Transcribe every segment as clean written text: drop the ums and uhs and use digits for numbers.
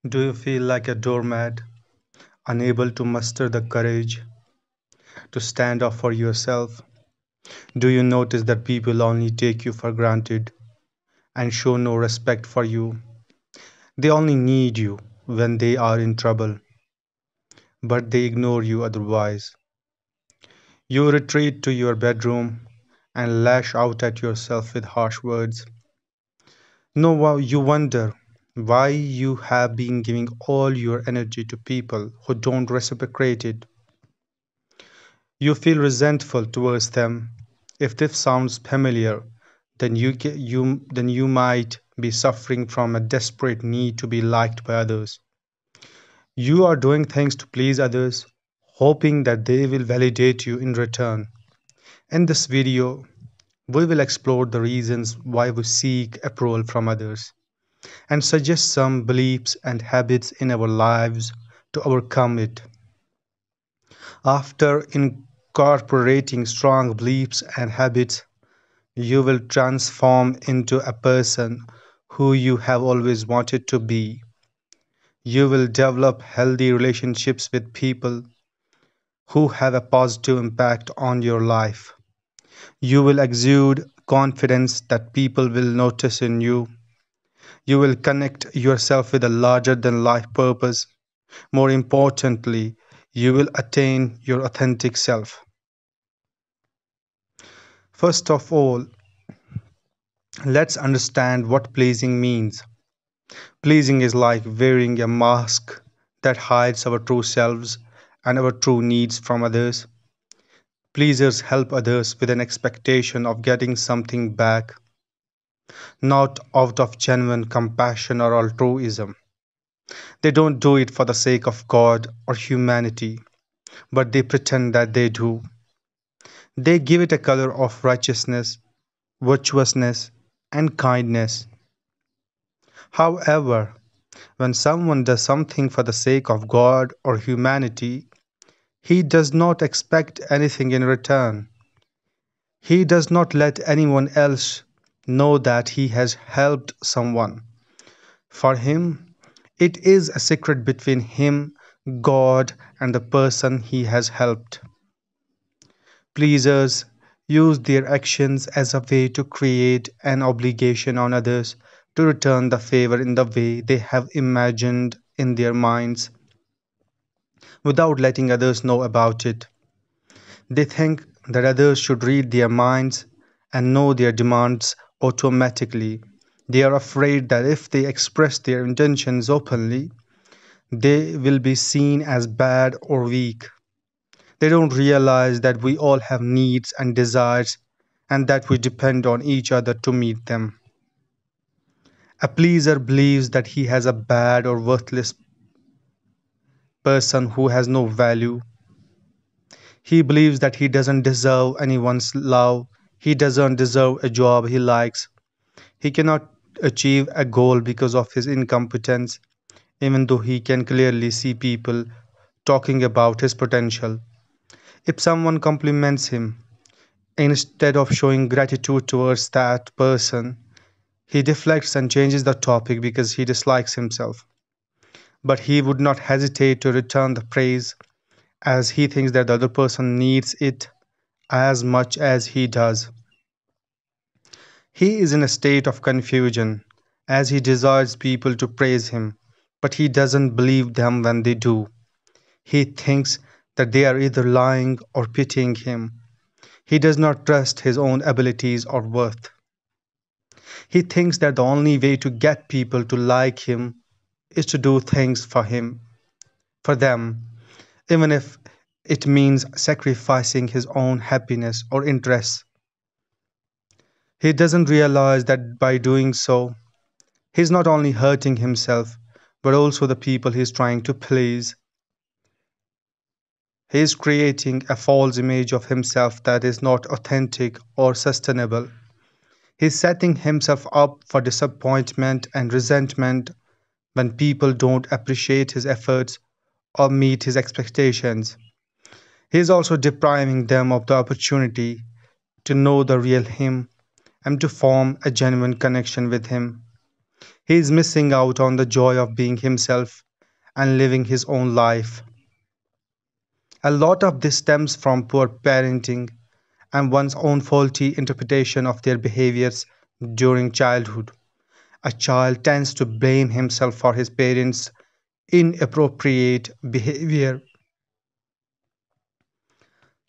Do you feel like a doormat, unable to muster the courage to stand up for yourself? Do you notice that people only take you for granted and show no respect for you? They only need you when they are in trouble, but they ignore you otherwise. You retreat to your bedroom and lash out at yourself with harsh words. No, you wonder why you have been giving all your energy to people who don't reciprocate it. You feel resentful towards them. If this sounds familiar, then you might be suffering from a desperate need to be liked by others. You are doing things to please others, hoping that they will validate you in return. In this video, we will explore the reasons why we seek approval from others and suggest some beliefs and habits in our lives to overcome it. After incorporating strong beliefs and habits, you will transform into a person who you have always wanted to be. You will develop healthy relationships with people who have a positive impact on your life. You will exude confidence that people will notice in you. You will connect yourself with a larger than life purpose. More importantly, you will attain your authentic self. First of all, let's understand what pleasing means. Pleasing is like wearing a mask that hides our true selves and our true needs from others. Pleasers help others with an expectation of getting something back, not out of genuine compassion or altruism. They don't do it for the sake of God or humanity, but they pretend that they do. They give it a color of righteousness, virtuousness, and kindness. However, when someone does something for the sake of God or humanity, he does not expect anything in return. He does not let anyone else know that he has helped someone. For him, it is a secret between him, God, and the person he has helped. Pleasers use their actions as a way to create an obligation on others to return the favor in the way they have imagined in their minds without letting others know about it. They think that others should read their minds and know their demands automatically. They are afraid that if they express their intentions openly, they will be seen as bad or weak. They don't realize that we all have needs and desires and that we depend on each other to meet them. A pleaser believes that he has a bad or worthless person who has no value. He believes that he doesn't deserve anyone's love. He doesn't deserve a job he likes. He cannot achieve a goal because of his incompetence, even though he can clearly see people talking about his potential. If someone compliments him, instead of showing gratitude towards that person, he deflects and changes the topic because he dislikes himself. But he would not hesitate to return the praise as he thinks that the other person needs it as much as he does. He is in a state of confusion as he desires people to praise him, but he doesn't believe them when they do. He thinks that they are either lying or pitying him. He does not trust his own abilities or worth. He thinks that the only way to get people to like him is to do things for them, even if it means sacrificing his own happiness or interests. He doesn't realize that by doing so, he's not only hurting himself, but also the people he's trying to please. He is creating a false image of himself that is not authentic or sustainable. He's setting himself up for disappointment and resentment when people don't appreciate his efforts or meet his expectations. He is also depriving them of the opportunity to know the real him and to form a genuine connection with him. He is missing out on the joy of being himself and living his own life. A lot of this stems from poor parenting and one's own faulty interpretation of their behaviors during childhood. A child tends to blame himself for his parents' inappropriate behavior.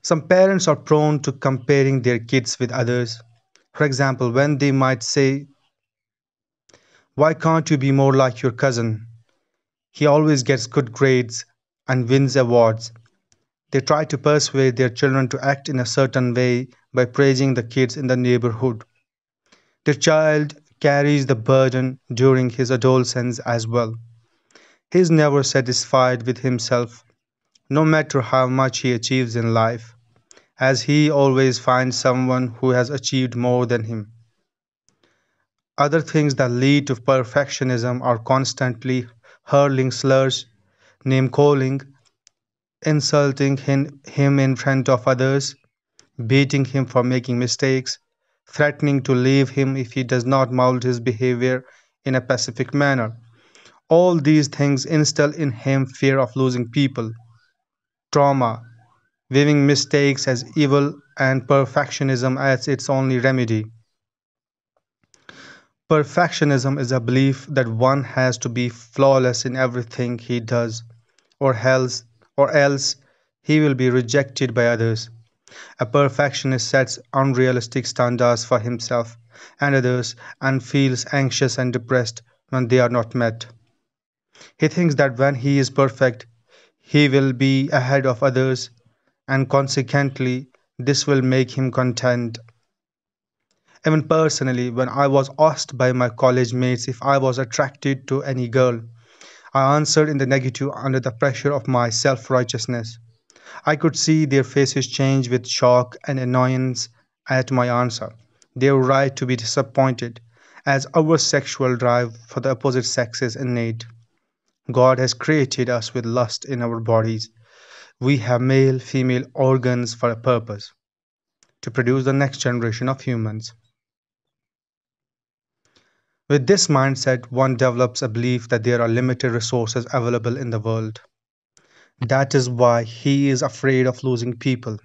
Some parents are prone to comparing their kids with others. For example, when they might say, "Why can't you be more like your cousin? He always gets good grades and wins awards." They try to persuade their children to act in a certain way by praising the kids in the neighborhood. Their child carries the burden during his adolescence as well. He is never satisfied with himself, no matter how much he achieves in life, as he always finds someone who has achieved more than him. Other things that lead to perfectionism are constantly hurling slurs, name calling, insulting him in front of others, beating him for making mistakes, threatening to leave him if he does not mold his behavior in a pacific manner. All these things instill in him fear of losing people, trauma, viewing mistakes as evil, and perfectionism as its only remedy. Perfectionism is a belief that one has to be flawless in everything he does, or else, or else he will be rejected by others. A perfectionist sets unrealistic standards for himself and others and feels anxious and depressed when they are not met. He thinks that when he is perfect, he will be ahead of others, and consequently, this will make him content. Even personally, when I was asked by my college mates if I was attracted to any girl, I answered in the negative under the pressure of my self righteousness. I could see their faces change with shock and annoyance at my answer. They were right to be disappointed, as our sexual drive for the opposite sex is innate. God has created us with lust in our bodies. We have male female organs for a purpose to produce the next generation of humans. With this mindset, one develops a belief that there are limited resources available in the world. That is why he is afraid of losing people.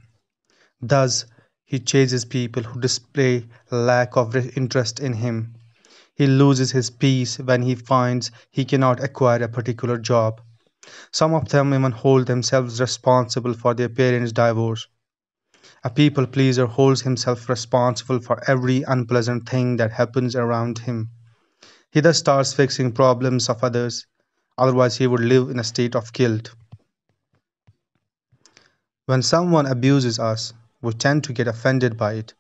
Thus, he chases people who display lack of interest in him. He loses his peace when he finds he cannot acquire a particular job. Some of them even hold themselves responsible for their parents' divorce. A people pleaser holds himself responsible for every unpleasant thing that happens around him. He thus starts fixing problems of others, otherwise, he would live in a state of guilt. When someone abuses us, we tend to get offended by it,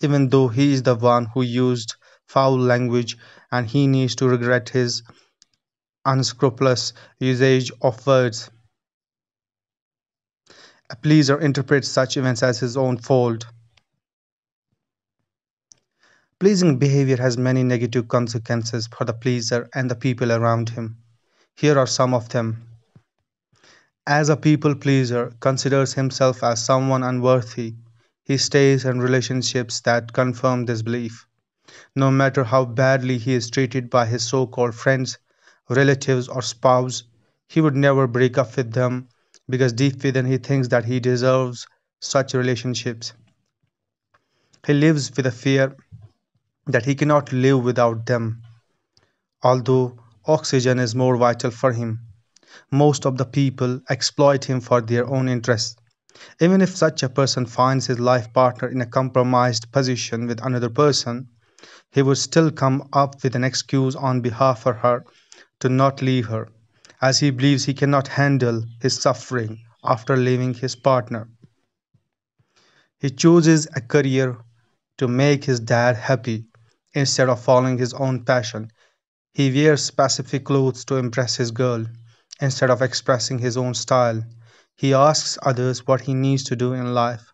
even though he is the one who used foul language and he needs to regret his unscrupulous usage of words. A pleaser interprets such events as his own fault. Pleasing behavior has many negative consequences for the pleaser and the people around him. Here are some of them. As a people pleaser considers himself as someone unworthy, he stays in relationships that confirm this belief. No matter how badly he is treated by his so called friends, relatives, or spouse, he would never break up with them because deep within he thinks that he deserves such relationships. He lives with a fear that he cannot live without them, although oxygen is more vital for him. Most of the people exploit him for their own interests. Even if such a person finds his life partner in a compromised position with another person, he would still come up with an excuse on behalf of her to not leave her, as he believes he cannot handle his suffering after leaving his partner. He chooses a career to make his dad happy instead of following his own passion. He wears specific clothes to impress his girl instead of expressing his own style. He asks others what he needs to do in life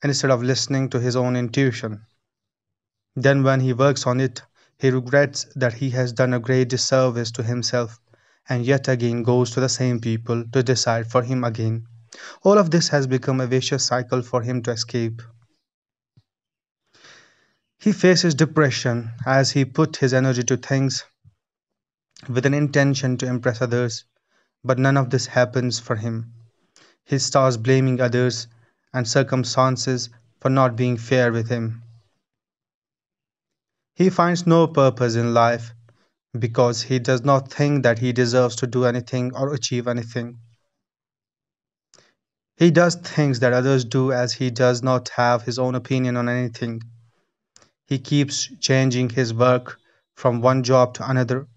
instead of listening to his own intuition. Then, when he works on it, he regrets that he has done a great disservice to himself and yet again goes to the same people to decide for him again. All of this has become a vicious cycle for him to escape. He faces depression as he put his energy to things with an intention to impress others, but none of this happens for him. He starts blaming others and circumstances for not being fair with him. He finds no purpose in life because he does not think that he deserves to do anything or achieve anything. He does things that others do as he does not have his own opinion on anything. He keeps changing his work from one job to another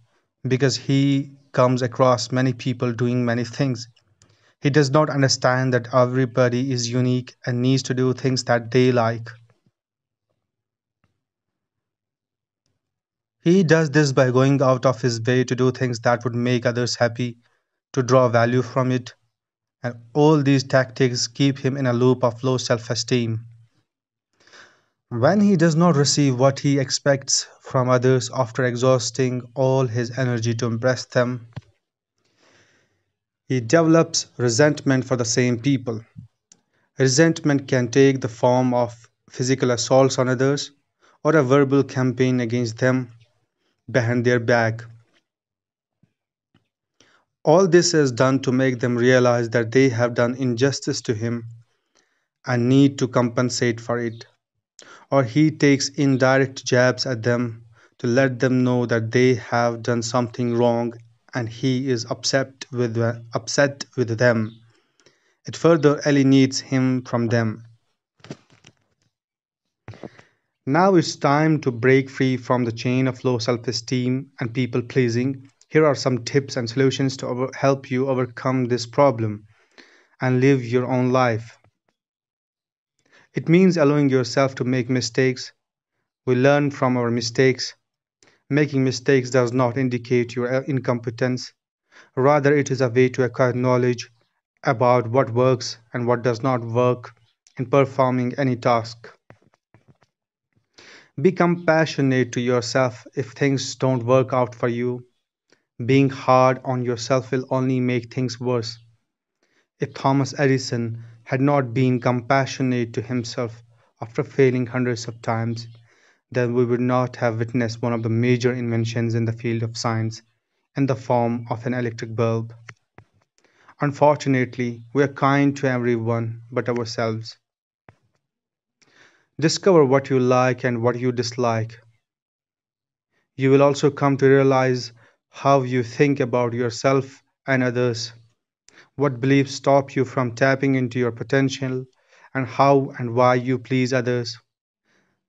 because he comes across many people doing many things. He does not understand that everybody is unique and needs to do things that they like. He does this by going out of his way to do things that would make others happy, to draw value from it, and all these tactics keep him in a loop of low self esteem. When he does not receive what he expects from others after exhausting all his energy to impress them, he develops resentment for the same people. Resentment can take the form of physical assaults on others or a verbal campaign against them behind their back. All this is done to make them realize that they have done injustice to him and need to compensate for it. Or he takes indirect jabs at them to let them know that they have done something wrong and he is upset with them. It further alienates him from them. Now it's time to break free from the chain of low self esteem and people pleasing. Here are some tips and solutions to help you overcome this problem and live your own life. It means allowing yourself to make mistakes. We learn from our mistakes. Making mistakes does not indicate your incompetence. Rather, it is a way to acquire knowledge about what works and what does not work in performing any task. Be compassionate to yourself if things don't work out for you. Being hard on yourself will only make things worse. If Thomas Edison had not been compassionate to himself after failing hundreds of times, then we would not have witnessed one of the major inventions in the field of science in the form of an electric bulb. Unfortunately, we are kind to everyone but ourselves. Discover what you like and what you dislike. You will also come to realize how you think about yourself and others, what beliefs stop you from tapping into your potential, and how and why you please others.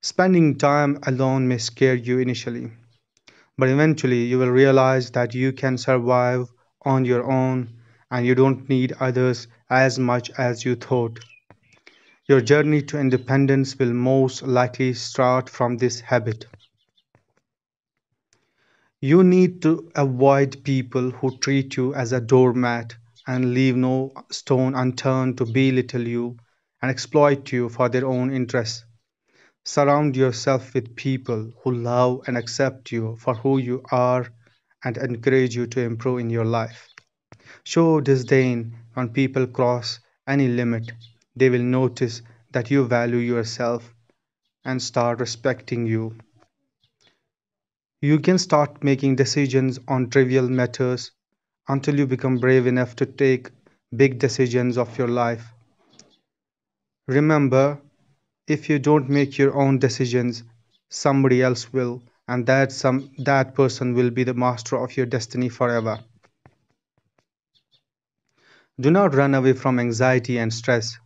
Spending time alone may scare you initially, but eventually you will realize that you can survive on your own and you don't need others as much as you thought. Your journey to independence will most likely start from this habit. You need to avoid people who treat you as a doormat and leave no stone unturned to belittle you and exploit you for their own interests. Surround yourself with people who love and accept you for who you are and encourage you to improve in your life. Show disdain when people cross any limit. They will notice that you value yourself and start respecting you. You can start making decisions on trivial matters until you become brave enough to take big decisions of your life. Remember, if you don't make your own decisions, somebody else will, and that person will be the master of your destiny forever. Do not run away from anxiety and stress.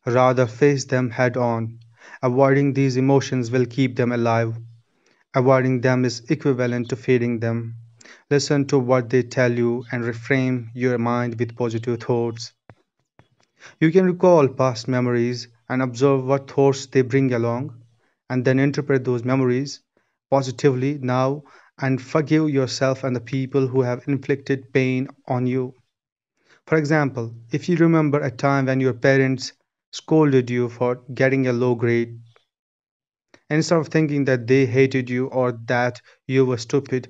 Rather, face them head on. Avoiding these emotions will keep them alive. Avoiding them is equivalent to feeding them. Listen to what they tell you and reframe your mind with positive thoughts. You can recall past memories and observe what thoughts they bring along, and then interpret those memories positively now and forgive yourself and the people who have inflicted pain on you. For example, if you remember a time when your parents scolded you for getting a low grade, instead of thinking that they hated you or that you were stupid,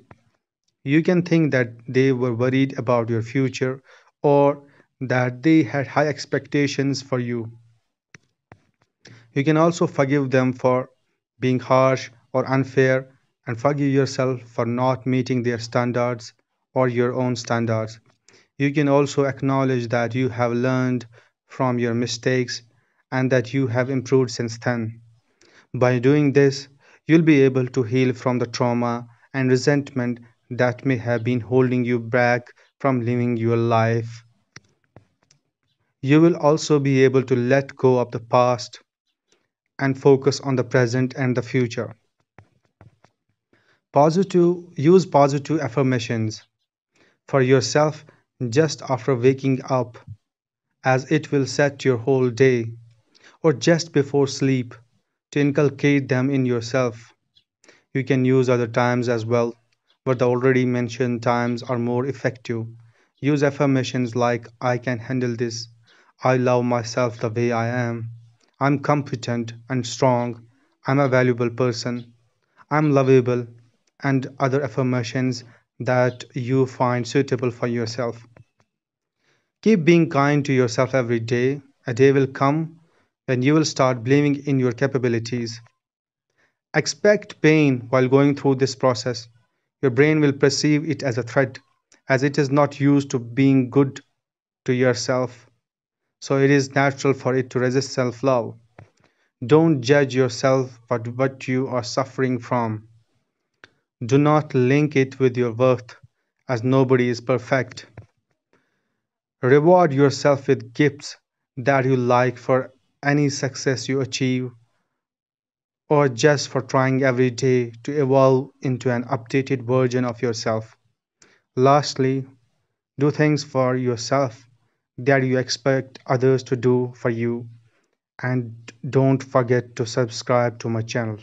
you can think that they were worried about your future or that they had high expectations for you. You can also forgive them for being harsh or unfair and forgive yourself for not meeting their standards or your own standards. You can also acknowledge that you have learned from your mistakes and that you have improved since then. By doing this, you'll be able to heal from the trauma and resentment that may have been holding you back from living your life. You will also be able to let go of the past and focus on the present and the future. Use positive affirmations for yourself just after waking up, as it will set your whole day, or just before sleep to inculcate them in yourself. You can use other times as well, but the already mentioned times are more effective. Use affirmations like I can handle this, I love myself the way I am, I'm competent and strong, I'm a valuable person, I'm lovable, and other affirmations that you find suitable for yourself. Keep being kind to yourself every day. A day will come when you will start believing in your capabilities. Expect pain while going through this process. Your brain will perceive it as a threat, as it is not used to being good to yourself. So it is natural for it to resist self love. Don't judge yourself for what you are suffering from. Do not link it with your worth, as nobody is perfect. Reward yourself with gifts that you like for any success you achieve, or just for trying every day to evolve into an updated version of yourself. Lastly, do things for yourself that you expect others to do for you, and don't forget to subscribe to my channel.